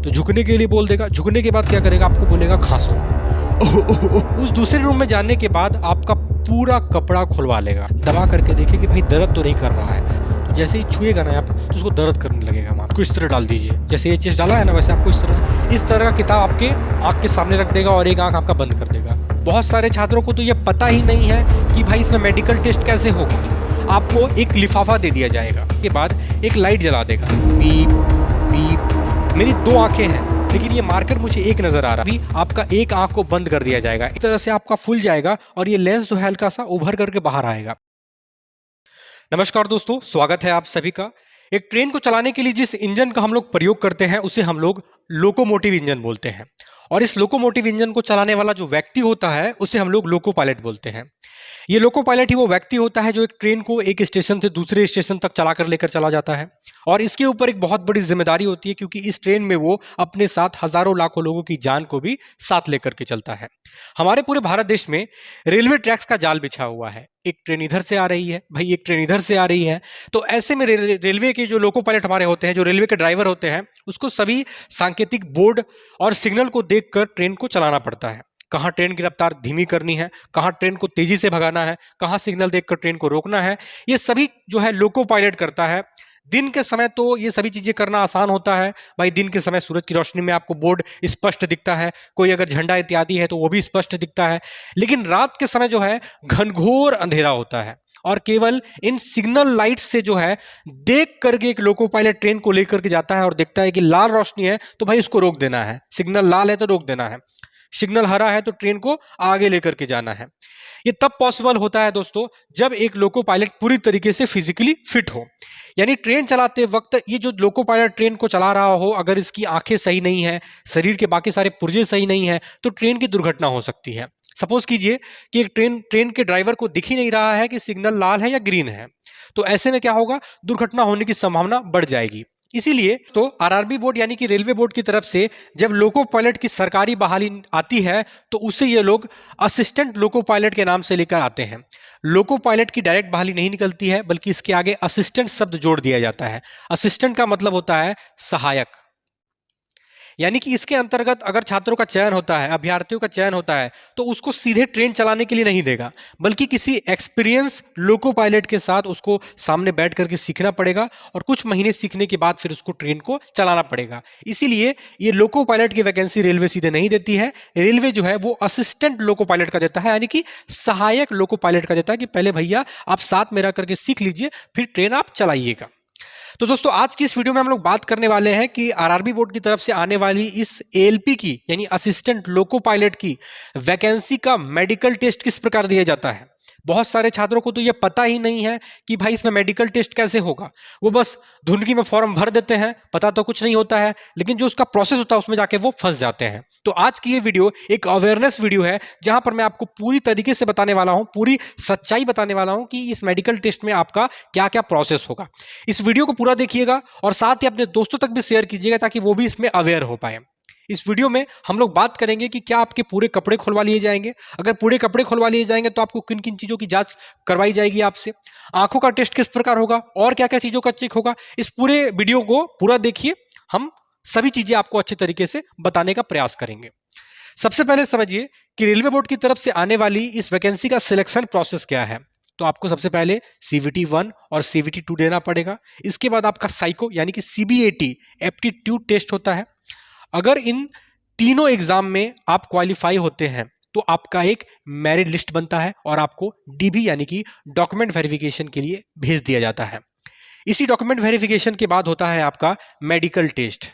तो झुकने के लिए बोल देगा। झुकने के बाद क्या करेगा, आपको बोलेगा खांसो। उस दूसरे रूम में जाने के बाद आपका पूरा कपड़ा खुलवा लेगा, दबा करके देखिए कि भाई दर्द तो नहीं कर रहा है। तो जैसे ही छुएगा ना यहाँ पर तो उसको दर्द करने लगेगा। आपको इस तरह डाल दीजिए, जैसे ये चीज़ डाला है ना वैसे आपको इस तरह का किताब आपके आँख के सामने रख देगा और एक आँख आपका बंद कर देगा। बहुत सारे छात्रों को तो ये पता ही नहीं है कि भाई इसमें मेडिकल टेस्ट कैसे होगा। आपको एक लिफाफा दे दिया जाएगा, के बाद एक लाइट जला देगा, बीप बीप। मेरी 2 आंखें हैं लेकिन ये मार्कर मुझे एक नजर आ रहा है। अभी आपका एक आंख को बंद कर दिया जाएगा, इस तरह से आपका फूल जाएगा और ये लेंस जो है हल्का सा उभर करके बाहर आएगा। नमस्कार दोस्तों, स्वागत है आप सभी का। एक ट्रेन को चलाने के लिए जिस इंजन का हम लोग प्रयोग करते हैं उसे हम लोग लोकोमोटिव इंजन बोलते हैं, और इस लोकोमोटिव इंजन को चलाने वाला जो व्यक्ति होता है उसे हम लोग लोको पायलट बोलते हैं। ये लोको पायलट ही वो व्यक्ति होता है जो एक ट्रेन को एक स्टेशन से दूसरे स्टेशन तक चला कर लेकर चला जाता है, और इसके ऊपर एक बहुत बड़ी जिम्मेदारी होती है क्योंकि इस ट्रेन में वो अपने साथ हजारों लाखों लोगों की जान को भी साथ लेकर के चलता है। हमारे पूरे भारत देश में रेलवे ट्रैक्स का जाल बिछा हुआ है। एक ट्रेन इधर से आ रही है, भाई एक ट्रेन इधर से आ रही है, तो ऐसे में रेलवे के जो लोको पायलट हमारे होते हैं, जो रेलवे के ड्राइवर होते हैं, उसको सभी सांकेतिक बोर्ड और सिग्नल को देखकर ट्रेन को चलाना पड़ता है। कहाँ ट्रेन की रफ्तार धीमी करनी है, कहाँ ट्रेन को तेजी से भगाना है, कहाँ सिग्नल देखकर ट्रेन को रोकना है, ये सभी जो है लोको पायलट करता है। दिन के समय तो ये सभी चीजें करना आसान होता है, भाई दिन के समय सूरज की रोशनी में आपको बोर्ड स्पष्ट दिखता है, कोई अगर झंडा इत्यादि है तो वो भी स्पष्ट दिखता है। लेकिन रात के समय जो है घनघोर अंधेरा होता है और केवल इन सिग्नल लाइट्स से जो है देख करके एक लोको पायलट ट्रेन को लेकर के जाता है और देखता है कि लाल रोशनी है तो भाई उसको रोक देना है, सिग्नल लाल है तो रोक देना है, सिग्नल हरा है तो ट्रेन को आगे लेकर के जाना है। ये तब पॉसिबल होता है दोस्तों जब एक लोको पायलट पूरी तरीके से फिजिकली फिट हो, यानी ट्रेन चलाते वक्त ये जो लोको पायलट ट्रेन को चला रहा हो, अगर इसकी आंखें सही नहीं है, शरीर के बाकी सारे पुर्जे सही नहीं है तो ट्रेन की दुर्घटना हो सकती है। सपोज कीजिए कि एक ट्रेन के ड्राइवर को दिख ही नहीं रहा है कि सिग्नल लाल है या ग्रीन है, तो ऐसे में क्या होगा, दुर्घटना होने की संभावना बढ़ जाएगी। इसीलिए तो आरआरबी बोर्ड यानी कि रेलवे बोर्ड की तरफ से जब लोको पायलट की सरकारी बहाली आती है तो उसे ये लोग असिस्टेंट लोको पायलट के नाम से लेकर आते हैं। लोको पायलट की डायरेक्ट बहाली नहीं निकलती है बल्कि इसके आगे असिस्टेंट शब्द जोड़ दिया जाता है। असिस्टेंट का मतलब होता है सहायक, यानी कि इसके अंतर्गत अगर छात्रों का चयन होता है, अभ्यर्थियों का चयन होता है तो उसको सीधे ट्रेन चलाने के लिए नहीं देगा, बल्कि किसी एक्सपीरियंस लोको पायलट के साथ उसको सामने बैठ करके सीखना पड़ेगा और कुछ महीने सीखने के बाद फिर उसको ट्रेन को चलाना पड़ेगा। इसीलिए ये लोको पायलट की वैकेंसी रेलवे सीधे नहीं देती है, रेलवे जो है वो असिस्टेंट लोको पायलट का देता है, यानी कि सहायक लोको पायलट का देता है कि पहले भैया आप साथ में रह करके सीख लीजिए फिर ट्रेन आप चलाइएगा। तो दोस्तों आज की इस वीडियो में हम लोग बात करने वाले हैं कि आरआरबी बोर्ड की तरफ से आने वाली इस एएलपी की यानी असिस्टेंट लोको पायलट की वैकेंसी का मेडिकल टेस्ट किस प्रकार दिया जाता है। बहुत सारे छात्रों को तो ये पता ही नहीं है कि भाई इसमें मेडिकल टेस्ट कैसे होगा, वो बस धुंधली में फॉर्म भर देते हैं, पता तो कुछ नहीं होता है, लेकिन जो उसका प्रोसेस होता है उसमें जाके वो फंस जाते हैं। तो आज की ये वीडियो एक अवेयरनेस वीडियो है जहां पर मैं आपको पूरी तरीके से बताने वाला हूं, पूरी सच्चाई बताने वाला हूं कि इस मेडिकल टेस्ट में आपका क्या क्या प्रोसेस होगा। इस वीडियो को पूरा देखिएगा और साथ ही अपने दोस्तों तक भी शेयर कीजिएगा ताकि वो भी इसमें अवेयर हो पाए। इस वीडियो में हम लोग बात करेंगे कि क्या आपके पूरे कपड़े खुलवा लिए जाएंगे, अगर पूरे कपड़े खुलवा लिए जाएंगे तो आपको किन किन चीज़ों की जांच करवाई जाएगी आपसे, आंखों का टेस्ट किस प्रकार होगा और क्या क्या चीज़ों का चेक होगा। इस पूरे वीडियो को पूरा देखिए, हम सभी चीज़ें आपको अच्छे तरीके से बताने का प्रयास करेंगे। सबसे पहले समझिए कि रेलवे बोर्ड की तरफ से आने वाली इस वैकेंसी का सिलेक्शन प्रोसेस क्या है। तो आपको सबसे पहले CVT 1 और CVT 2 देना पड़ेगा। इसके बाद आपका साइको यानी कि CBAT एप्टीट्यूड टेस्ट होता है। अगर इन तीनों एग्जाम में आप क्वालिफाई होते हैं तो आपका एक मेरिट लिस्ट बनता है और आपको DV यानी कि डॉक्यूमेंट वेरिफिकेशन के लिए भेज दिया जाता है। इसी डॉक्यूमेंट वेरिफिकेशन के बाद होता है आपका मेडिकल टेस्ट।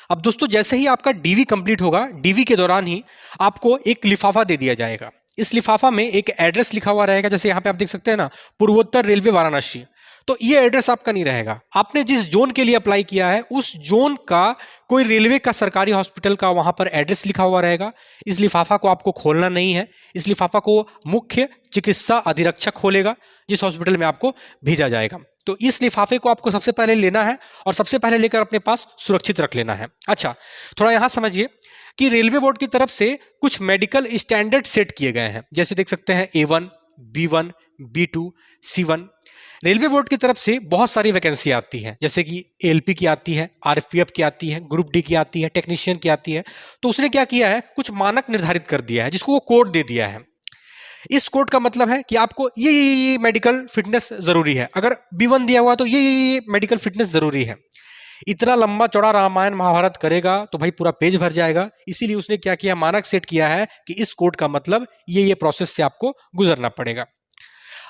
अब दोस्तों जैसे ही आपका DV कंप्लीट होगा, DV के दौरान ही आपको एक लिफाफा दे दिया जाएगा। इस लिफाफा में एक एड्रेस लिखा हुआ रहेगा, जैसे यहाँ पे आप देख सकते हैं ना, पूर्वोत्तर रेलवे वाराणसी। तो ये एड्रेस आपका नहीं रहेगा, आपने जिस जोन के लिए अप्लाई किया है उस जोन का कोई रेलवे का सरकारी हॉस्पिटल का वहां पर एड्रेस लिखा हुआ रहेगा। इस लिफाफा को आपको खोलना नहीं है, इस लिफाफा को मुख्य चिकित्सा अधिरक्षक खोलेगा जिस हॉस्पिटल में आपको भेजा जाएगा। तो इस लिफाफे को आपको सबसे पहले लेना है और सबसे पहले लेकर अपने पास सुरक्षित रख लेना है। अच्छा, थोड़ा यहां समझिए कि रेलवे बोर्ड की तरफ से कुछ मेडिकल स्टैंडर्ड सेट किए गए हैं, जैसे देख सकते हैं A1, B1, B2, C1। Railway board की तरफ से बहुत सारी वैकेंसी आती है, जैसे कि एलपी की आती है, आरपीएफ की आती है, ग्रुप डी की आती है, टेक्नीशियन की आती है। तो उसने क्या किया है, कुछ मानक निर्धारित कर दिया है, जिसको वो कोड दे दिया है। इस कोड का मतलब है कि आपको ये मेडिकल फिटनेस जरूरी है। अगर B1 दिया हुआ तो ये मेडिकल फिटनेस जरूरी है। इतना लंबा चौड़ा रामायण महाभारत करेगा तो भाई पूरा पेज भर जाएगा। इसीलिए उसने क्या किया, मानक सेट किया है कि इस कोड का मतलब ये प्रोसेस से आपको गुजरना पड़ेगा।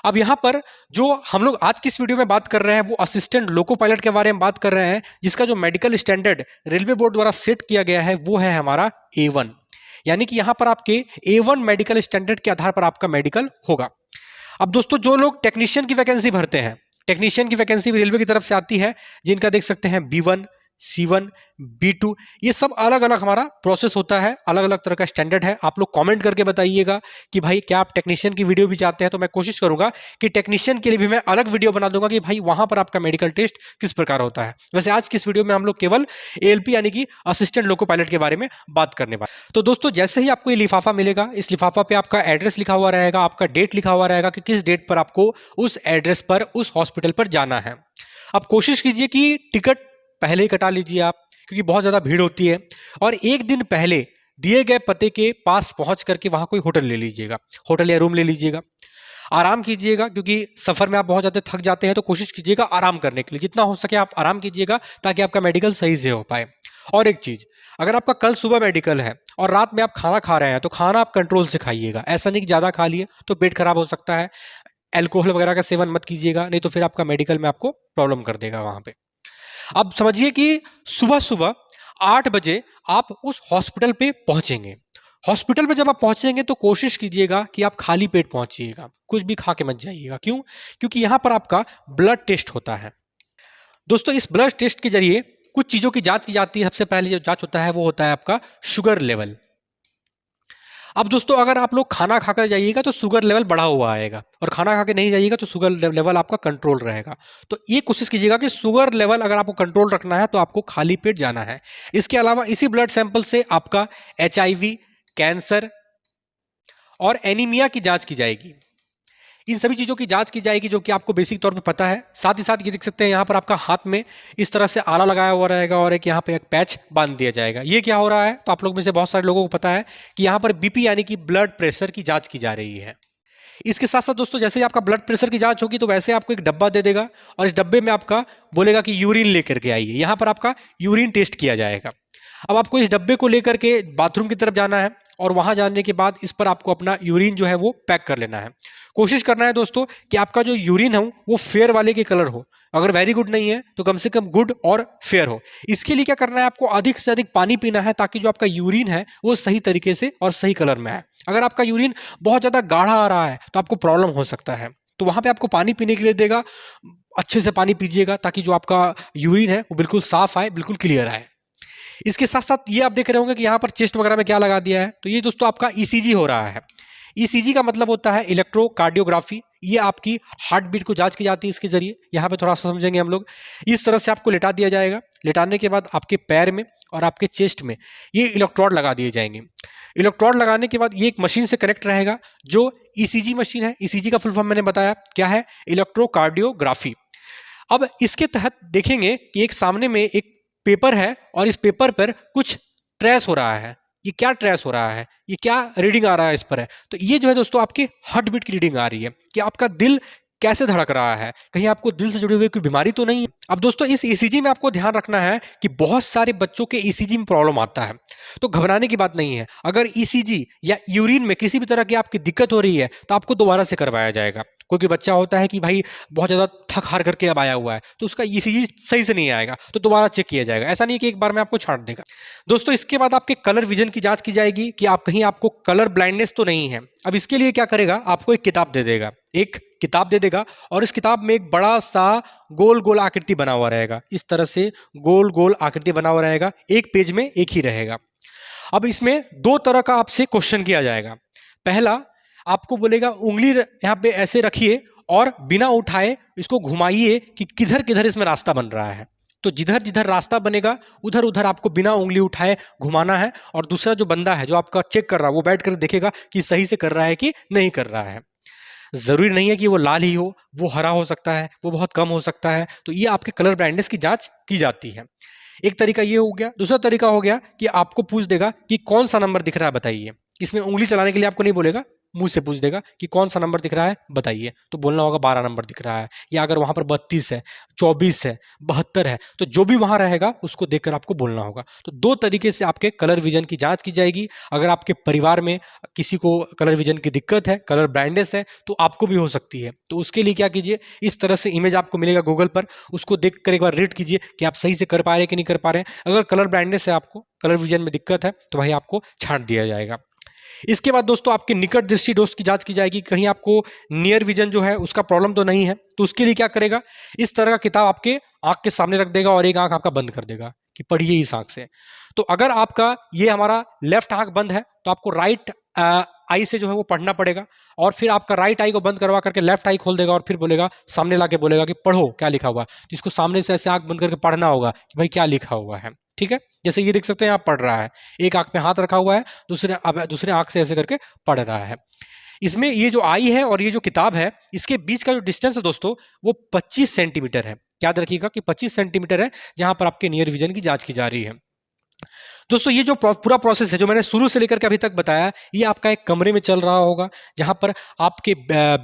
अब यहां पर जो हम लोग आज की इस वीडियो में बात कर रहे हैं वो असिस्टेंट लोको पायलट के बारे में बात कर रहे हैं, जिसका जो मेडिकल स्टैंडर्ड रेलवे बोर्ड द्वारा सेट किया गया है वो है हमारा A1। यानी कि यहां पर आपके A1 मेडिकल स्टैंडर्ड के आधार पर आपका मेडिकल होगा। अब दोस्तों जो लोग टेक्नीशियन की वैकेंसी भरते हैं, टेक्नीशियन की वैकेंसी भी रेलवे की तरफ से आती है, जिनका देख सकते हैं B1, C1, B2, ये सब अलग अलग हमारा प्रोसेस होता है, अलग अलग तरह का स्टैंडर्ड है। आप लोग कमेंट करके बताइएगा कि भाई क्या आप टेक्नीशियन की वीडियो भी चाहते हैं, तो मैं कोशिश करूंगा कि टेक्नीशियन के लिए भी मैं अलग वीडियो बना दूंगा कि भाई वहां पर आपका मेडिकल टेस्ट किस प्रकार होता है। वैसे आज की इस वीडियो में हम लोग केवल ALP यानी कि असिस्टेंट लोको पायलट के बारे में बात करने वाले। तो दोस्तों जैसे ही आपको ये लिफाफा मिलेगा, इस लिफाफा पे आपका एड्रेस लिखा हुआ रहेगा, आपका डेट लिखा हुआ रहेगा कि किस डेट पर आपको उस एड्रेस पर उस हॉस्पिटल पर जाना है। अब कोशिश कीजिए कि टिकट पहले ही कटा लीजिए आप, क्योंकि बहुत ज़्यादा भीड़ होती है। और एक दिन पहले दिए गए पते के पास पहुंच करके वहां कोई होटल ले लीजिएगा, होटल या रूम ले लीजिएगा। आराम कीजिएगा, क्योंकि सफ़र में आप बहुत ज़्यादा थक जाते हैं, तो कोशिश कीजिएगा आराम करने के लिए, जितना हो सके आप आराम कीजिएगा ताकि आपका मेडिकल सही से हो पाए। और एक चीज़, अगर आपका कल सुबह मेडिकल है और रात में आप खाना खा रहे हैं तो खाना आप कंट्रोल से खाइएगा। ऐसा नहीं कि ज़्यादा खा लिए तो पेट खराब हो सकता है। एल्कोहल वगैरह का सेवन मत कीजिएगा, नहीं तो फिर आपका मेडिकल में आपको प्रॉब्लम कर देगा वहाँ पे। अब समझिए कि सुबह सुबह 8 बजे आप उस हॉस्पिटल पे पहुंचेंगे। हॉस्पिटल पे जब आप पहुंचेंगे तो कोशिश कीजिएगा कि आप खाली पेट पहुंचिएगा, कुछ भी खा के मत जाइएगा। क्यों? क्योंकि यहां पर आपका ब्लड टेस्ट होता है। दोस्तों इस ब्लड टेस्ट के जरिए कुछ चीजों की जांच की जाती है। सबसे पहले जो जांच होता है वो होता है आपका शुगर लेवल। अब दोस्तों अगर आप लोग खाना खाकर जाइएगा तो शुगर लेवल बढ़ा हुआ आएगा, और खाना खा के नहीं जाइएगा तो शुगर लेवल आपका कंट्रोल रहेगा। तो ये कोशिश कीजिएगा कि शुगर लेवल अगर आपको कंट्रोल रखना है तो आपको खाली पेट जाना है। इसके अलावा इसी ब्लड सैंपल से आपका HIV, कैंसर और एनीमिया की जांच की जाएगी। इन सभी चीज़ों की जांच की जाएगी जो कि आपको बेसिक तौर पे पता है। साथ ही साथ ये देख सकते हैं यहाँ पर आपका हाथ में इस तरह से आला लगाया हुआ रहेगा और एक यहाँ पे एक पैच बांध दिया जाएगा। ये क्या हो रहा है, तो आप लोग में से बहुत सारे लोगों को पता है कि यहाँ पर BP यानी कि ब्लड प्रेशर की जांच की जा रही है। इसके साथ साथ दोस्तों जैसे ही आपका ब्लड प्रेशर की जांच होगी तो वैसे आपको एक डब्बा दे देगा, और इस डब्बे में आपका बोलेगा कि यूरिन लेकर के आइए। यहाँ पर आपका यूरिन टेस्ट किया जाएगा। अब आपको इस डब्बे को लेकर के बाथरूम की तरफ जाना है, और वहां जाने के बाद इस पर आपको अपना यूरिन जो है वो पैक कर लेना है। कोशिश करना है दोस्तों कि आपका जो यूरिन है वो फेयर वाले के कलर हो। अगर वेरी गुड नहीं है तो कम से कम गुड और फेयर हो। इसके लिए क्या करना है, आपको अधिक से अधिक पानी पीना है ताकि जो आपका यूरिन है वो सही तरीके से और सही कलर में आए। अगर आपका यूरिन बहुत ज़्यादा गाढ़ा आ रहा है तो आपको प्रॉब्लम हो सकता है। तो वहाँ पे आपको पानी पीने के लिए देगा, अच्छे से पानी पीजिएगा ताकि जो आपका यूरिन है वो बिल्कुल साफ आए, बिल्कुल क्लियर आए। इसके साथ साथ ये आप देख रहे होंगे कि यहाँ पर चेस्ट वगैरह में क्या लगा दिया है, तो ये दोस्तों आपका ECG हो रहा है। ECG का मतलब होता है इलेक्ट्रोकार्डियोग्राफी। ये आपकी हार्ट बीट को जांच की जाती है इसके जरिए। यहाँ पे थोड़ा सा समझेंगे हम लोग। इस तरह से आपको लेटा दिया जाएगा। लेटाने के बाद आपके पैर में और आपके चेस्ट में ये इलेक्ट्रोड लगा दिए जाएंगे। इलेक्ट्रोड लगाने के बाद ये एक मशीन से कनेक्ट रहेगा जो ECG मशीन है। ECG का फुल फॉर्म मैंने बताया क्या है, इलेक्ट्रोकार्डियोग्राफी। अब इसके तहत देखेंगे कि एक सामने में एक पेपर है और इस पेपर पर कुछ ट्रेस हो रहा है। ये क्या ट्रेस हो रहा है, ये क्या रीडिंग आ रहा है इस पर है, तो ये जो है दोस्तों आपकी हार्ट बीट की रीडिंग आ रही है कि आपका दिल कैसे धड़क रहा है, कहीं आपको दिल से जुड़ी हुई कोई बीमारी तो नहीं है। अब दोस्तों इस ECG में आपको ध्यान रखना है कि बहुत सारे बच्चों के ECG में प्रॉब्लम आता है, तो घबराने की बात नहीं है। अगर ECG या यूरिन में किसी भी तरह की आपकी दिक्कत हो रही है तो आपको दोबारा से करवाया जाएगा। कोई बच्चा होता है कि भाई बहुत ज़्यादा थक हार करके अब आया हुआ है तो उसका ECG सही से नहीं आएगा, तो दोबारा चेक किया जाएगा। ऐसा नहीं कि एक बार में आपको छांट देगा। दोस्तों इसके बाद आपके कलर विजन की जांच की जाएगी कि आप कहीं आपको कलर ब्लाइंडनेस तो नहीं है। अब इसके लिए क्या करेगा, आपको एक किताब दे देगा, एक किताब दे देगा, और इस किताब में एक बड़ा सा गोल गोल आकृति बना हुआ रहेगा। इस तरह से गोल गोल आकृति बना हुआ रहेगा, एक पेज में एक ही रहेगा। अब इसमें 2 तरह का आपसे क्वेश्चन किया जाएगा। पहला आपको बोलेगा उंगली यहाँ पे ऐसे रखिए और बिना उठाए इसको घुमाइए कि किधर किधर इसमें रास्ता बन रहा है। तो जिधर जिधर रास्ता बनेगा उधर उधर आपको बिना उंगली उठाए घुमाना है, और दूसरा जो बंदा है जो आपका चेक कर रहा है वो बैठ कर देखेगा कि सही से कर रहा है कि नहीं कर रहा है। ज़रूरी नहीं है कि वो लाल ही हो, वो हरा हो सकता है, वो बहुत कम हो सकता है। तो ये आपके कलर ब्लाइंडनेस की जांच की जाती है। एक तरीका ये हो गया। दूसरा तरीका हो गया कि आपको पूछ देगा कि कौन सा नंबर दिख रहा है बताइए। इसमें उंगली चलाने के लिए आपको नहीं बोलेगा, मुंह से पूछ देगा कि कौन सा नंबर दिख रहा है बताइए। तो बोलना होगा 12 नंबर दिख रहा है, या अगर वहां पर 32 है, 24 है, 72 है, तो जो भी वहां रहेगा उसको देखकर आपको बोलना होगा। तो दो तरीके से आपके कलर विजन की जांच की जाएगी। अगर आपके परिवार में किसी को कलर विजन की दिक्कत है, कलर ब्लाइंडनेस है, तो आपको भी हो सकती है। तो उसके लिए क्या कीजिए, इस तरह से इमेज आपको मिलेगा गूगल पर, उसको देखकर एक बार रेट कीजिए कि आप सही से कर पा रहे हैं कि नहीं कर पा रहे हैं। अगर कलर ब्लाइंडनेस है, आपको कलर विजन में दिक्कत है, तो भाई आपको छांट दिया जाएगा। इसके बाद दोस्तों आपके निकट दृष्टि दोष की जांच की जाएगी, कहीं आपको नियर विजन जो है उसका प्रॉब्लम तो नहीं है। तो उसके लिए क्या करेगा, इस तरह का किताब आपके आंख के सामने रख देगा और एक आंख आपका बंद कर देगा कि पढ़िए इस आंख से। तो अगर आपका ये हमारा लेफ्ट आंख बंद है, तो आपको राइट आई से जो है वो पढ़ना पड़ेगा, और फिर आपका राइट आई को बंद करवा करके लेफ्ट आई खोल देगा और फिर बोलेगा, सामने लाके बोलेगा कि पढ़ो क्या लिखा हुआ है। तो इसको सामने से ऐसे आंख बंद करके पढ़ना होगा कि भाई क्या लिखा हुआ है। ठीक है, जैसे ये देख सकते हैं आप पढ़ रहा है, एक आंख में हाथ रखा हुआ है, दूसरे आंख से ऐसे करके पढ़ रहा है। इसमें ये जो आई है और ये जो किताब है, इसके बीच का जो डिस्टेंस है दोस्तों वो 25 सेंटीमीटर है। याद रखिएगा कि 25 सेंटीमीटर है जहां पर आपके नियर विजन की जांच की जा रही है। दोस्तों ये जो पूरा प्रोसेस है जो मैंने शुरू से लेकर के अभी तक बताया, ये आपका एक कमरे में चल रहा होगा जहां पर आपके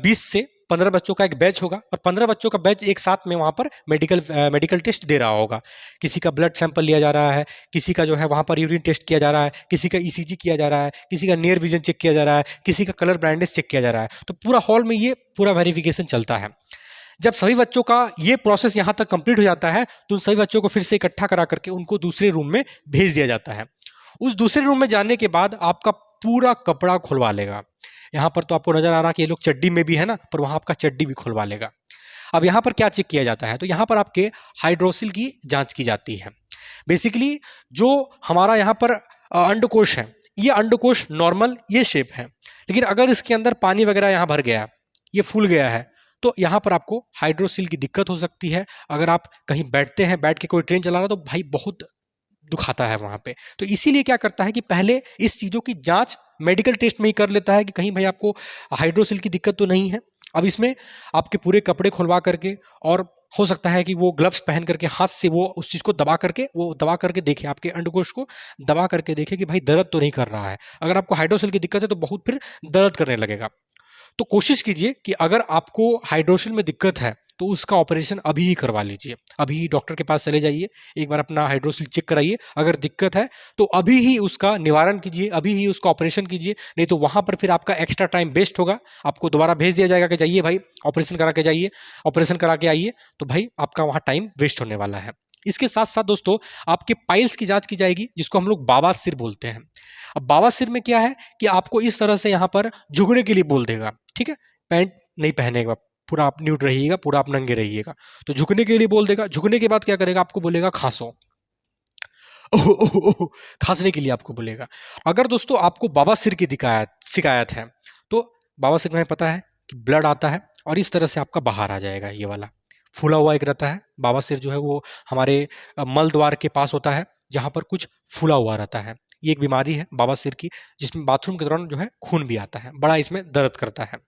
20 से 15 बच्चों का एक बैच होगा, और 15 बच्चों का बैच एक साथ में वहां पर मेडिकल टेस्ट दे रहा होगा। किसी का ब्लड सैंपल लिया जा रहा है, किसी का जो है वहां पर यूरिन टेस्ट किया जा रहा है, किसी का ईसीजी किया जा रहा है, किसी का नियर विजन चेक किया जा रहा है, किसी का कलर ब्लाइंडनेस चेक किया जा रहा है। तो पूरा हॉल में ये पूरा वेरिफिकेशन चलता है। जब सभी बच्चों का ये प्रोसेस यहाँ तक कंप्लीट हो जाता है, तो उन सभी बच्चों को फिर से इकट्ठा करा करके उनको दूसरे रूम में भेज दिया जाता है। उस दूसरे रूम में जाने के बाद आपका पूरा कपड़ा खुलवा लेगा। यहाँ पर तो आपको नजर आ रहा है कि ये लोग चड्डी में भी है ना, पर वहाँ आपका चड्डी भी खुलवा लेगा। अब यहाँ पर क्या चेक किया जाता है, तो यहाँ पर आपके हाइड्रोसिल की जांच की जाती है। बेसिकली जो हमारा यहाँ पर अंडकोश है, ये अंडकोश नॉर्मल ये शेप है, लेकिन अगर इसके अंदर पानी वगैरह यहाँ भर गया, ये फूल गया है, तो यहाँ पर आपको हाइड्रोसिल की दिक्कत हो सकती है। अगर आप कहीं बैठते हैं, बैठ के कोई ट्रेन चला रहा, तो भाई बहुत दुखाता है वहां पे। तो इसीलिए क्या करता है कि पहले इस चीजों की जांच मेडिकल टेस्ट में ही कर लेता है कि कहीं भाई आपको हाइड्रोसिल की दिक्कत तो नहीं है। अब इसमें आपके पूरे कपड़े खुलवा करके, और हो सकता है कि वो ग्लव्स पहन करके हाथ से वो उस चीज को दबा करके देखे, आपके अंडकोश को दबा करके देखे कि भाई दर्द तो नहीं कर रहा है। अगर आपको हाइड्रोसिल की दिक्कत है तो बहुत फिर दर्द करने लगेगा। तो कोशिश कीजिए कि अगर आपको हाइड्रोसिल में दिक्कत है तो उसका ऑपरेशन अभी ही करवा लीजिए। अभी ही डॉक्टर के पास चले जाइए, एक बार अपना हाइड्रोसिल चेक कराइए। अगर दिक्कत है तो अभी ही उसका निवारण कीजिए, अभी ही उसका ऑपरेशन कीजिए, नहीं तो वहां पर फिर आपका एक्स्ट्रा टाइम वेस्ट होगा। आपको दोबारा भेज दिया जाएगा कि जाइए भाई ऑपरेशन करा के जाइए, ऑपरेशन करा के आइए, तो भाई आपका वहां टाइम वेस्ट होने वाला है। इसके साथ साथ दोस्तों आपके पाइल्स की जांच की जाएगी, जिसको हम लोग बावासीर बोलते हैं। अब बावासीर में क्या है कि आपको इस तरह से यहाँ पर झुकने के लिए बोल देगा। ठीक है, पैंट नहीं पहनेगा, पूरा आप न्यूड रहिएगा, पूरा आप नंगे रहिएगा। तो झुकने के लिए बोल देगा। झुकने के बाद क्या करेगा, आपको बोलेगा खांसो। खांसने के लिए आपको बोलेगा। अगर दोस्तों आपको बवासीर की शिकायत है, तो बवासीर में पता है कि ब्लड आता है और इस तरह से आपका बाहर आ जाएगा। ये वाला फूला हुआ एक रहता है बवासीर, जो है वो हमारे मल द्वार के पास होता है, जहां पर कुछ फूला हुआ रहता है। ये एक बीमारी है बवासीर की, जिसमें बाथरूम के दौरान जो है खून भी आता है, बड़ा इसमें दर्द करता है।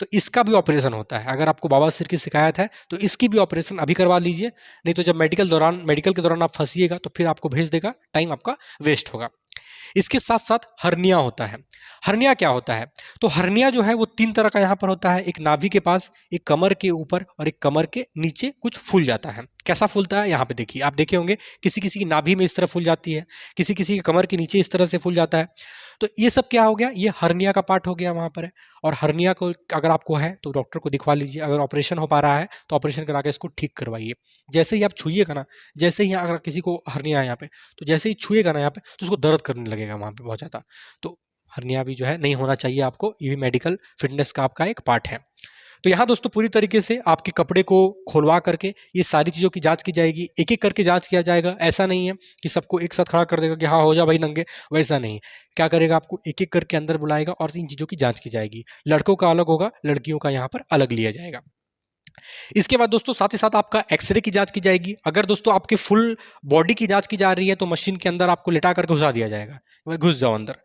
तो इसका भी ऑपरेशन होता है। अगर आपको बवासीर की शिकायत है तो इसकी भी ऑपरेशन अभी करवा लीजिए, नहीं तो जब मेडिकल के दौरान आप फंसिएगा तो फिर आपको भेज देगा, टाइम आपका वेस्ट होगा। इसके साथ साथ हर्निया होता है। हर्निया क्या होता है, तो हर्निया जो है वो 3 तरह का यहाँ पर होता है। एक नाभि के पास, एक कमर के ऊपर और एक कमर के नीचे कुछ फूल जाता है। कैसा फूलता है यहाँ पे देखिए, आप देखे होंगे किसी किसी की नाभि में इस तरह फूल जाती है, किसी किसी के कमर के नीचे इस तरह से फूल जाता है। तो ये सब क्या हो गया, ये हर्निया का पार्ट हो गया वहाँ पर है। और हर्निया को अगर आपको है तो डॉक्टर को दिखवा लीजिए। अगर ऑपरेशन हो पा रहा है तो ऑपरेशन करा के इसको ठीक करवाइए। जैसे ही आप छुइएगा ना, जैसे ही अगर किसी को हर्निया है यहाँ पे, तो जैसे ही छुएगा ना यहाँ पे तो उसको दर्द करने लगेगा वहाँ पे बहुत ज़्यादा। तो हर्निया भी जो है नहीं होना चाहिए आपको, ये भी मेडिकल फिटनेस का आपका एक पार्ट है। तो यहाँ दोस्तों पूरी तरीके से आपके कपड़े को खोलवा करके ये सारी चीज़ों की जांच की जाएगी, एक एक करके जांच किया जाएगा। ऐसा नहीं है कि सबको एक साथ खड़ा कर देगा कि हाँ हो जा भाई नंगे, वैसा नहीं। क्या करेगा, आपको एक एक करके अंदर बुलाएगा और इन चीज़ों की जांच की जाएगी। लड़कों का अलग होगा, लड़कियों का यहाँ पर अलग लिया जाएगा। इसके बाद दोस्तों साथ ही साथ आपका एक्सरे की जांच की जाएगी। अगर दोस्तों आपके फुल बॉडी की जांच की जा रही है तो मशीन के अंदर आपको लिटा करके घुसा दिया जाएगा, वह घुस जाओ अंदर,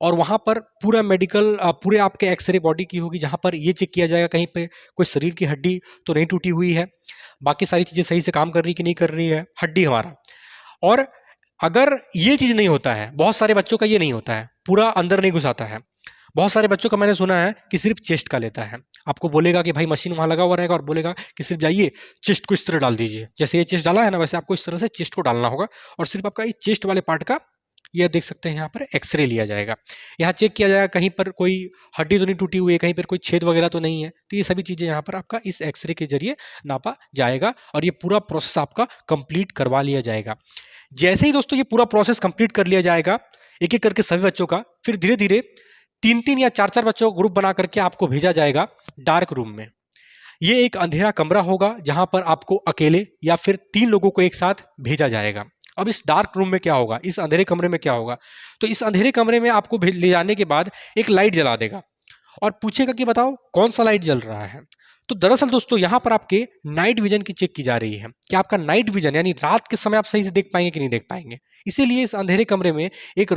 और वहां पर पूरा मेडिकल पूरे आपके एक्सरे बॉडी की होगी, जहां पर ये चेक किया जाएगा कहीं पे कोई शरीर की हड्डी तो नहीं टूटी हुई है, बाकी सारी चीजें सही से काम कर रही कि नहीं कर रही है हड्डी हमारा। और अगर ये चीज नहीं होता है, बहुत सारे बच्चों का ये नहीं होता है, पूरा अंदर नहीं घुसाता है, बहुत सारे बच्चों का मैंने सुना है कि सिर्फ चेस्ट का लेता है। आपको बोलेगा कि भाई मशीन वहां लगा हुआ रहेगा और बोलेगा कि सिर्फ जाइए चेस्ट को इस तरह डाल दीजिए, जैसे ये चेस्ट डाला है ना वैसे आपको इस तरह से चेस्ट को डालना होगा, और सिर्फ आपका इस चेस्ट वाले पार्ट का ये देख सकते हैं यहाँ पर एक्सरे लिया जाएगा। यहाँ चेक किया जाएगा कहीं पर कोई हड्डी तो नहीं टूटी हुई है, कहीं पर कोई छेद वगैरह तो नहीं है, तो ये सभी चीजें यहाँ पर आपका इस एक्सरे के जरिए नापा जाएगा और ये पूरा प्रोसेस आपका कंप्लीट करवा लिया जाएगा। जैसे ही दोस्तों ये पूरा प्रोसेस कंप्लीट कर लिया जाएगा एक एक करके सभी बच्चों का, फिर धीरे धीरे 3-3 या 4-4 बच्चों का ग्रुप बना करके आपको भेजा जाएगा डार्क रूम में। ये एक अंधेरा कमरा होगा जहां पर आपको अकेले या फिर 3 लोगों को एक साथ भेजा जाएगा। अब इस डार्क रूम में क्या होगा, इस अंधेरे कमरे में क्या होगा, तो इस अंधेरे कमरे में आपको ले जाने के बाद एक लाइट जला देगा और पूछेगा कि बताओ कौन सा लाइट जल रहा है। तो दरअसल दोस्तों यहाँ पर आपके नाइट विजन की चेक की जा रही है कि आपका नाइट विजन यानी रात के समय आप सही से देख पाएंगे कि नहीं देख पाएंगे। इसीलिए इस अंधेरे कमरे में एक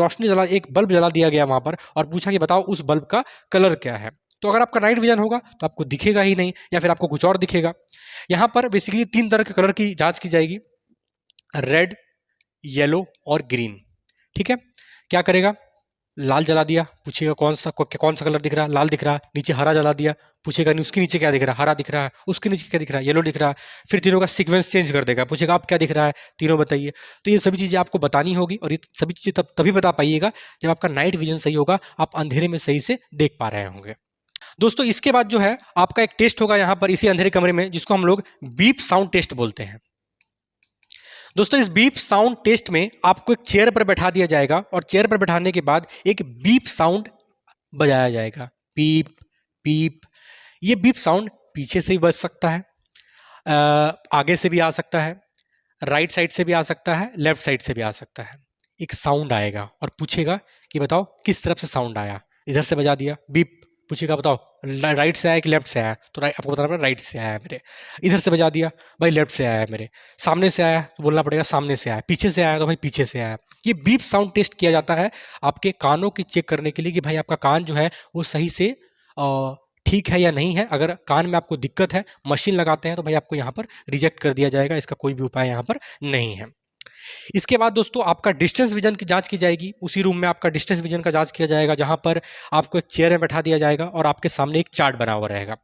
बल्ब जला दिया गया वहां पर और पूछा कि बताओ उस बल्ब का कलर क्या है। तो अगर आपका नाइट विजन होगा तो आपको दिखेगा ही नहीं या फिर आपको कुछ और दिखेगा। यहाँ पर बेसिकली 3 तरह के कलर की जांच की जाएगी, रेड, येलो और ग्रीन। ठीक है, क्या करेगा, लाल जला दिया, पूछेगा कौन सा कलर दिख रहा है, लाल दिख रहा है, नीचे हरा जला दिया, पूछेगा नहीं उसके नीचे क्या दिख रहा है, हरा दिख रहा है, उसके नीचे क्या दिख रहा है, येलो दिख रहा है, फिर तीनों का सीक्वेंस चेंज कर देगा, पूछेगा आप क्या दिख रहा है, तीनों बताइए। तो ये सभी चीज़ें आपको बतानी होगी और ये सभी चीज़ें तभी बता पाइएगा जब आपका नाइट विजन सही होगा, आप अंधेरे में सही से देख पा रहे होंगे। दोस्तों इसके बाद जो है आपका एक टेस्ट होगा यहाँ पर इसी अंधेरे कमरे में, जिसको हम लोग बीप साउंड टेस्ट बोलते हैं। दोस्तों इस बीप साउंड टेस्ट में आपको एक चेयर पर बैठा दिया जाएगा और चेयर पर बैठाने के बाद एक बीप साउंड बजाया जाएगा, पीप पीप। ये बीप साउंड पीछे से भी बज सकता है, आगे से भी आ सकता है, राइट साइड से भी आ सकता है, लेफ्ट साइड से भी आ सकता है। एक साउंड आएगा और पूछेगा कि बताओ किस तरफ से साउंड आया, इधर से बजा दिया बीप, पूछेगा बताओ राइट से आया कि लेफ्ट से आया, तो आपको बताना पड़ेगा राइट से आया है मेरे, इधर से बजा दिया भाई लेफ्ट से आया है मेरे, सामने से आया तो बोलना पड़ेगा सामने से आया, पीछे से आया तो भाई पीछे से आया। ये बीप साउंड टेस्ट किया जाता है आपके कानों की चेक करने के लिए कि भाई आपका कान जो है वो सही से ठीक है या नहीं है। अगर कान में आपको दिक्कत है, मशीन लगाते हैं तो भाई आपको यहाँ पर रिजेक्ट कर दिया जाएगा, इसका कोई भी उपाय यहाँ पर नहीं है। इसके बाद दोस्तों आपका डिस्टेंस विजन की जांच की जाएगी, उसी रूम में आपका डिस्टेंस विजन का जांच किया जाएगा, जहां पर आपको एक चेयर में बैठा दिया जाएगा और आपके सामने एक चार्ट बना हुआ रहेगा।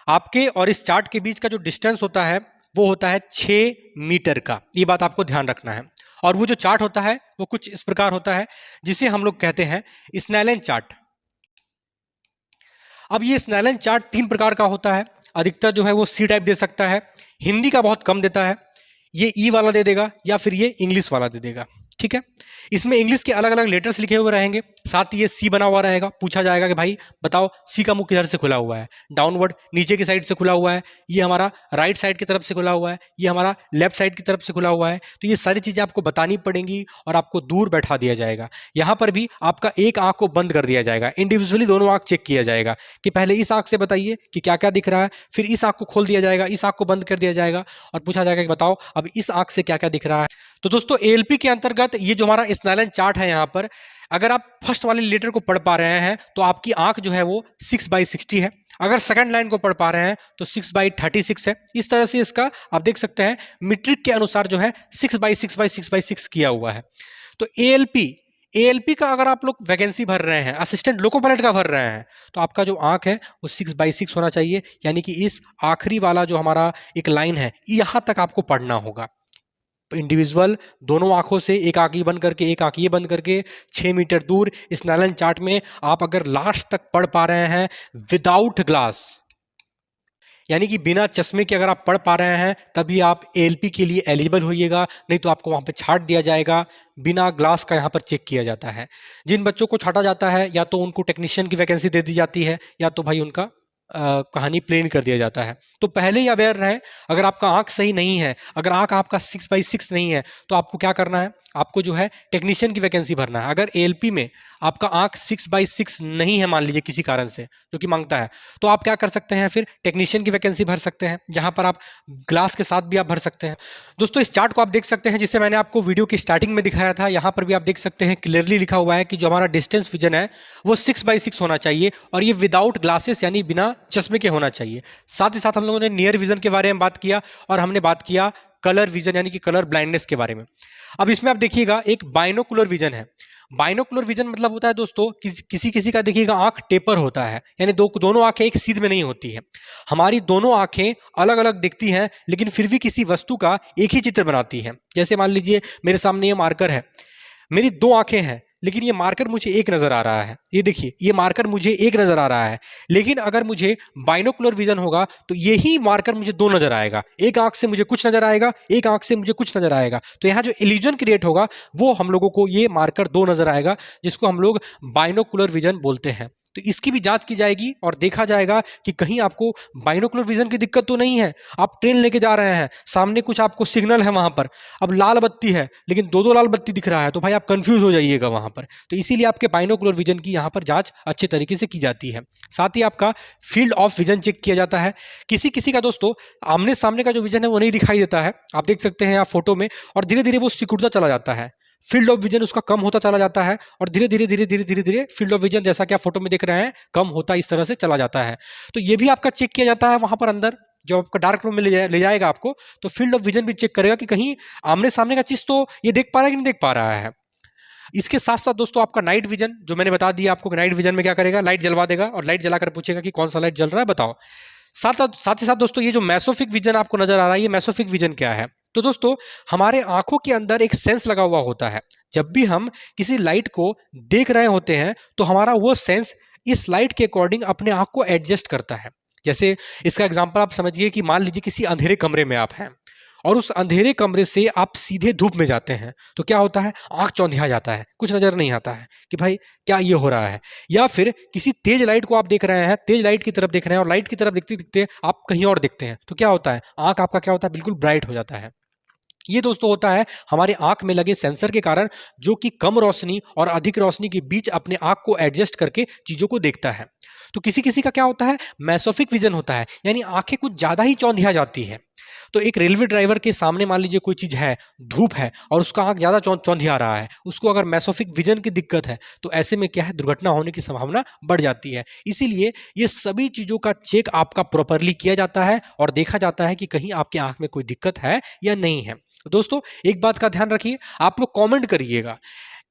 आपके और इस चार्ट के बीच का जो डिस्टेंस होता है वो होता है 6 मीटर का, ये बात आपको ध्यान रखना है। और वो जो चार्ट होता है वो कुछ इस प्रकार होता है जिसे हम लोग कहते हैं स्नेलन चार्ट। अब ये स्नेलन चार्ट 3 प्रकार का होता है, अधिकतर जो है वो सी टाइप दे सकता है, हिंदी का बहुत कम देता है, ये ई वाला दे देगा या फिर ये इंग्लिश वाला दे देगा। ठीक है, इसमें इंग्लिश के अलग अलग लेटर्स लिखे हुए रहेंगे, साथ ही ये सी बना हुआ रहेगा। पूछा जाएगा कि भाई बताओ सी का मुंह किधर से खुला हुआ है, डाउनवर्ड नीचे की साइड से खुला हुआ है, ये हमारा राइट साइड की तरफ से खुला हुआ है, ये हमारा लेफ्ट साइड की तरफ से खुला हुआ है। तो ये सारी चीजें आपको बतानी पड़ेंगी और आपको दूर बैठा दिया जाएगा। यहाँ पर भी आपका एक आंख को बंद कर दिया जाएगा, इंडिविजुअली दोनों आंख चेक किया जाएगा कि पहले इस आंख से बताइए कि क्या क्या दिख रहा है, फिर इस आंख को खोल दिया जाएगा, इस आंख को बंद कर दिया जाएगा और पूछा जाएगा कि बताओ अब इस आंख से क्या क्या दिख रहा है। तो दोस्तों एएलपी के अंतर्गत ये जो हमारा स्नेलन चार्ट है, यहाँ पर अगर आप फर्स्ट वाले लेटर को पढ़ पा रहे हैं तो आपकी आंख जो है वो 6/60 है, अगर सेकंड लाइन को पढ़ पा रहे हैं तो 6/36 है। इस तरह से इसका आप देख सकते हैं मीट्रिक के अनुसार जो है 6/6/6/6 किया हुआ है। तो एएलपी का अगर आप लोग वैकेंसी भर रहे हैं, असिस्टेंट लोको पायलट का भर रहे हैं, तो आपका जो आंख है वो 6/6 होना चाहिए, यानी कि इस आखिरी वाला जो हमारा एक लाइन है यहाँ तक आपको पढ़ना होगा। इंडिविजुअल दोनों आंखों से, एक आंख ये बंद करके एक आंख ये बंद करके 6 मीटर दूर इस स्नेलन चार्ट में आप अगर लास्ट तक पढ़ पा रहे हैं विदाउट ग्लास, यानी कि बिना चश्मे के अगर आप पढ़ पा रहे हैं तभी आप एएलपी के लिए एलिजिबल होइएगा, नहीं तो आपको वहां पे छाट दिया जाएगा। बिना ग्लास का यहाँ पर चेक किया जाता है। जिन बच्चों को छाटा जाता है या तो उनको टेक्नीशियन की वैकेंसी दे दी जाती है या तो भाई उनका कहानी प्लेन कर दिया जाता है। तो पहले ही अवेयर रहें, अगर आपका आंख सही नहीं है, अगर आंख आपका 6/6 नहीं है, तो आपको क्या करना है, आपको जो है टेक्नीशियन की वैकेंसी भरना है। अगर एएलपी में आपका आंख 6/6 नहीं है, मान लीजिए किसी कारण से जो कि मांगता है, तो आप क्या कर सकते हैं, फिर टेक्नीशियन की वैकेंसी भर सकते हैं, जहां पर आप ग्लास के साथ भी आप भर सकते हैं। दोस्तों इस चार्ट को आप देख सकते हैं जिसे मैंने आपको वीडियो की स्टार्टिंग में दिखाया था। यहाँ पर भी आप देख सकते हैं क्लियरली लिखा हुआ है कि जो हमारा डिस्टेंस विजन है वो 6/6 होना चाहिए, और ये विदाउट ग्लासेस यानी बिना चश्मे के होना चाहिए। साथ ही साथ हम लोगों ने नियर विजन के बारे में बात किया, और हमने बात किया कलर विजन यानी कि कलर ब्लाइंडनेस के बारे में। अब इसमें आप देखिएगा एक बाइनोकुलर विजन है। बाइनोकुलर विजन मतलब होता है दोस्तों किसी किसी का देखिएगा आंख टेपर होता है, यानी दोनों आंखें एक सीध में नहीं होती है। हमारी दोनों आंखें अलग अलग दिखती हैं, लेकिन फिर भी किसी वस्तु का एक ही चित्र बनाती हैं। जैसे मान लीजिए मेरे सामने ये मार्कर है, मेरी दो आंखें हैं, लेकिन ये मार्कर मुझे एक नजर आ रहा है। ये देखिए ये मार्कर मुझे एक नजर आ रहा है, लेकिन अगर मुझे बाइनोकुलर विजन होगा तो यही मार्कर मुझे दो नजर आएगा। एक आंख से मुझे कुछ नजर आएगा, एक आंख से मुझे कुछ नजर आएगा। तो यहाँ जो इल्यूजन क्रिएट होगा वो हम लोगों को ये मार्कर दो नजर आएगा, जिसको हम लोग बाइनोकुलर विजन बोलते हैं। तो इसकी भी जांच की जाएगी और देखा जाएगा कि कहीं आपको बाइनोकुलर विजन की दिक्कत तो नहीं है। आप ट्रेन लेके जा रहे हैं, सामने कुछ आपको सिग्नल है वहां पर, अब लाल बत्ती है लेकिन दो लाल बत्ती दिख रहा है, तो भाई आप कंफ्यूज हो जाइएगा वहां पर। तो इसीलिए आपके बाइनोकुलर विजन की यहाँ पर जांच अच्छे तरीके से की जाती है। साथ ही आपका फील्ड ऑफ विजन चेक किया जाता है। किसी किसी का दोस्तों आमने सामने का जो विजन है वो नहीं दिखाई देता है, आप देख सकते हैं यहाँ फोटो में, और धीरे धीरे वो सिकुड़ता चला जाता है। फील्ड ऑफ विजन उसका कम होता चला जाता है, और धीरे धीरे धीरे धीरे धीरे धीरे फील्ड ऑफ विजन जैसा कि आप फोटो में देख रहे हैं कम होता इस तरह से चला जाता है। तो ये भी आपका चेक किया जाता है वहां पर अंदर, जब आपका डार्क रूम में ले जाएगा आपको, तो फील्ड ऑफ विजन भी चेक करेगा कि कहीं आमने सामने का चीज तो ये देख पा रहा है कि नहीं देख पा रहा है। इसके साथ साथ दोस्तों आपका नाइट विजन, जो मैंने बता दिया आपको, नाइट विजन में क्या करेगा, लाइट जलवा देगा और लाइट जलाकर पूछेगा कि कौन सा लाइट जल रहा है बताओ। साथ ही साथ दोस्तों ये जो मेसोफिक विजन आपको नजर आ रहा है, ये मेसोफिक विजन क्या है, तो दोस्तों हमारे आंखों के अंदर एक सेंस लगा हुआ होता है। जब भी हम किसी लाइट को देख रहे होते हैं तो हमारा वो सेंस इस लाइट के अकॉर्डिंग अपने आंख को एडजस्ट करता है। जैसे इसका एग्जांपल आप समझिए कि मान लीजिए किसी अंधेरे कमरे में आप हैं, और उस अंधेरे कमरे से आप सीधे धूप में जाते हैं, तो क्या होता है, आंख चौंधिया जाता है, कुछ नजर नहीं आता है कि भाई क्या ये हो रहा है। या फिर किसी तेज लाइट को आप देख रहे हैं, तेज लाइट की तरफ देख रहे हैं, और लाइट की तरफ देखते देखते आप कहीं और देखते हैं, तो क्या होता है, आंख आपका क्या होता है, बिल्कुल ब्राइट हो जाता है। ये दोस्तों होता है हमारे आंख में लगे सेंसर के कारण, जो कि कम रोशनी और अधिक रोशनी के बीच अपने आंख को एडजस्ट करके चीजों को देखता है। तो किसी किसी का क्या होता है, मेसोफिक विजन होता है, यानी आंखें कुछ ज्यादा ही चौंधिया जाती है। तो एक रेलवे ड्राइवर के सामने मान लीजिए कोई चीज है, धूप है, और उसका आंख ज्यादा चौंधिया रहा है, उसको अगर मेसोफिक विजन की दिक्कत है, तो ऐसे में क्या है, दुर्घटना होने की संभावना बढ़ जाती है। इसीलिए ये सभी चीजों का चेक आपका प्रॉपरली किया जाता है और देखा जाता है कि कहीं आपके आंख में कोई दिक्कत है या नहीं है। तो दोस्तों एक बात का ध्यान रखिए, आप लोग कमेंट करिएगा,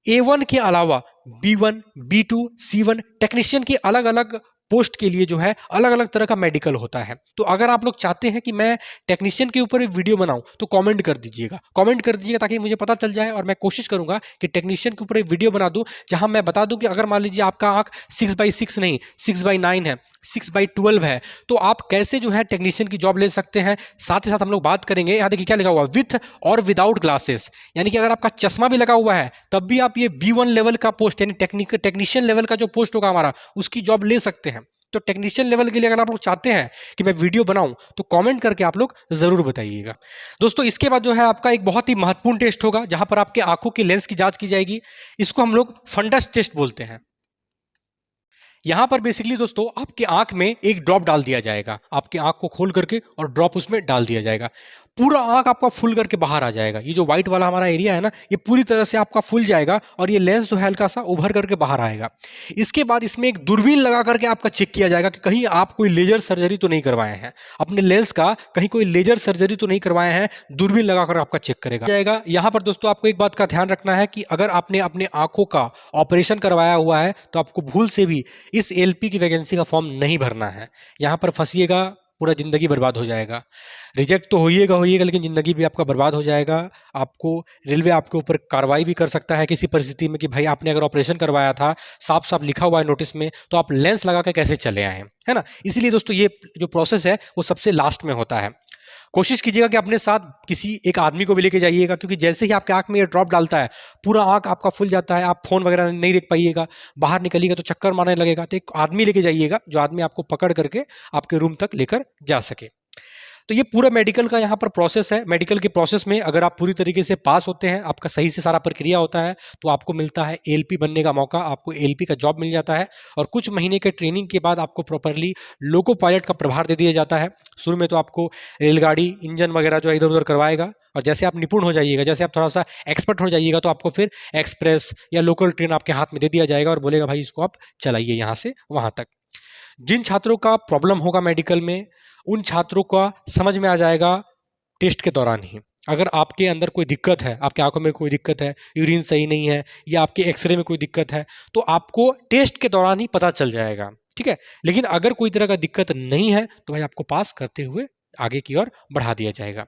A1 के अलावा B1, B2, C1 टेक्नीशियन की अलग अलग पोस्ट के लिए जो है अलग अलग तरह का मेडिकल होता है। तो अगर आप लोग चाहते हैं कि मैं टेक्नीशियन के ऊपर एक वीडियो बनाऊं, तो कमेंट कर दीजिएगा ताकि मुझे पता चल जाए, और मैं कोशिश करूंगा कि टेक्नीशियन के ऊपर एक वीडियो बना दूं जहां मैं बता दूं कि अगर मान लीजिए आपका आंख 6/6 नहीं 6/9 है, 6/12 है, तो आप कैसे जो है टेक्नीशियन की जॉब ले सकते हैं। साथ ही साथ हम लोग बात करेंगे, यहाँ देखिए क्या लिखा हुआ, विथ और विदाउट ग्लासेस, यानी कि अगर आपका चश्मा भी लगा हुआ है तब भी आप ये B1 लेवल का पोस्ट यानी टेक्नीशियन लेवल का जो पोस्ट होगा हमारा, उसकी जॉब ले सकते हैं। तो टेक्नीशियन लेवल के लिए अगर आप लोग चाहते हैं कि मैं वीडियो बनाऊं, तो कमेंट करके आप लोग जरूर बताइएगा। दोस्तों इसके बाद जो है आपका एक बहुत ही महत्वपूर्ण टेस्ट होगा, जहां पर आपके आंखों की लेंस की जांच की जाएगी। इसको हम लोग फंडस टेस्ट बोलते हैं। यहां पर बेसिकली दोस्तों आपके आंख में एक ड्रॉप डाल दिया जाएगा, आपके आंख को खोल करके और ड्रॉप उसमें डाल दिया जाएगा। पूरा आंख आपका फुल करके बाहर आ जाएगा। ये जो व्हाइट वाला हमारा एरिया है ना, ये पूरी तरह से आपका फुल जाएगा और ये लेंस जो है हल्का सा उभर करके बाहर आएगा। इसके बाद इसमें एक दूरबीन लगा करके आपका चेक किया जाएगा कि कहीं आप कोई लेजर सर्जरी तो नहीं करवाए हैं, अपने लेंस का कहीं कोई लेजर सर्जरी तो नहीं करवाए हैं, दूरबीन लगाकर आपका चेक करेगा जाएगा। यहाँ पर दोस्तों आपको एक बात का ध्यान रखना है कि अगर आपने अपने आंखों का ऑपरेशन करवाया हुआ है तो आपको भूल से भी इस एलपी की वैकेंसी का फॉर्म नहीं भरना है। यहाँ पर फंसिएगा, पूरा जिंदगी बर्बाद हो जाएगा। रिजेक्ट तो होइएगा लेकिन जिंदगी भी आपका बर्बाद हो जाएगा। आपको रेलवे आपके ऊपर कार्रवाई भी कर सकता है किसी परिस्थिति में कि भाई आपने अगर ऑपरेशन करवाया था, साफ साफ लिखा हुआ है नोटिस में, तो आप लेंस लगा के कैसे चले आए, है ना। इसीलिए दोस्तों ये जो प्रोसेस है वो सबसे लास्ट में होता है। कोशिश कीजिएगा कि अपने साथ किसी एक आदमी को भी लेके जाइएगा, क्योंकि जैसे ही आपके आंख में ये ड्रॉप डालता है पूरा आंख आपका फुल जाता है, आप फोन वगैरह नहीं देख पाइएगा, बाहर निकलिएगा तो चक्कर मारने लगेगा। तो एक आदमी लेके जाइएगा जो आदमी आपको पकड़ करके आपके रूम तक लेकर जा सके। तो ये पूरा मेडिकल का यहाँ पर प्रोसेस है। मेडिकल के प्रोसेस में अगर आप पूरी तरीके से पास होते हैं, आपका सही से सारा प्रक्रिया होता है, तो आपको मिलता है एलपी बनने का मौका, आपको एलपी का जॉब मिल जाता है। और कुछ महीने के ट्रेनिंग के बाद आपको प्रॉपरली लोको पायलट का प्रभार दे दिया जाता है। शुरू में तो आपको रेलगाड़ी इंजन वगैरह जो है इधर उधर करवाएगा, और जैसे आप निपुण हो जाइएगा, जैसे आप थोड़ा सा एक्सपर्ट हो जाइएगा, तो आपको फिर एक्सप्रेस या लोकल ट्रेन आपके हाथ में दे दिया जाएगा और बोलेगा भाई इसको आप चलाइए यहाँ से वहाँ तक। जिन छात्रों का प्रॉब्लम होगा मेडिकल में, उन छात्रों का समझ में आ जाएगा टेस्ट के दौरान ही। अगर आपके अंदर कोई दिक्कत है, आपके आंखों में कोई दिक्कत है, यूरिन सही नहीं है, या आपके एक्सरे में कोई दिक्कत है, तो आपको टेस्ट के दौरान ही पता चल जाएगा, ठीक है। लेकिन अगर कोई तरह का दिक्कत नहीं है तो भाई आपको पास करते हुए आगे की ओर बढ़ा दिया जाएगा।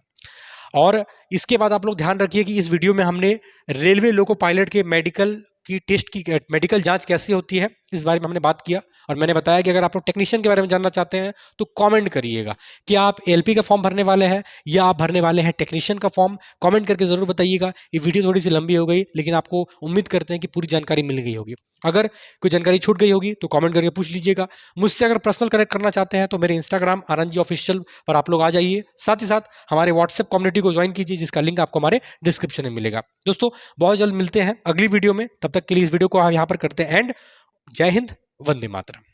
और इसके बाद आप लोग ध्यान रखिए कि इस वीडियो में हमने रेलवे लोको पायलट के मेडिकल की टेस्ट की मेडिकल जांच कैसी होती है इस बारे में हमने बात किया। और मैंने बताया कि अगर आप लोग टेक्नीशियन के बारे में जानना चाहते हैं तो कमेंट करिएगा कि आप एलपी का फॉर्म भरने वाले हैं या आप भरने वाले हैं टेक्नीशियन का फॉर्म। कमेंट करके ज़रूर बताइएगा। ये वीडियो थोड़ी सी लंबी हो गई, लेकिन आपको उम्मीद करते हैं कि पूरी जानकारी मिल गई होगी। अगर कोई जानकारी छूट गई होगी तो कमेंट करके पूछ लीजिएगा। मुझसे अगर पर्सनल कनेक्ट करना चाहते हैं तो मेरे इंस्टाग्राम RNG ऑफिशियल पर आप लोग आ जाइए। साथ ही साथ हमारे व्हाट्सएप कम्युनिटी को ज्वाइन कीजिए, जिसका लिंक आपको हमारे डिस्क्रिप्शन में मिलेगा। दोस्तों बहुत जल्द मिलते हैं अगली वीडियो में, तब तक के लिए इस वीडियो को हम यहाँ पर करते हैं एंड। जय हिंद, वंदे मातरम।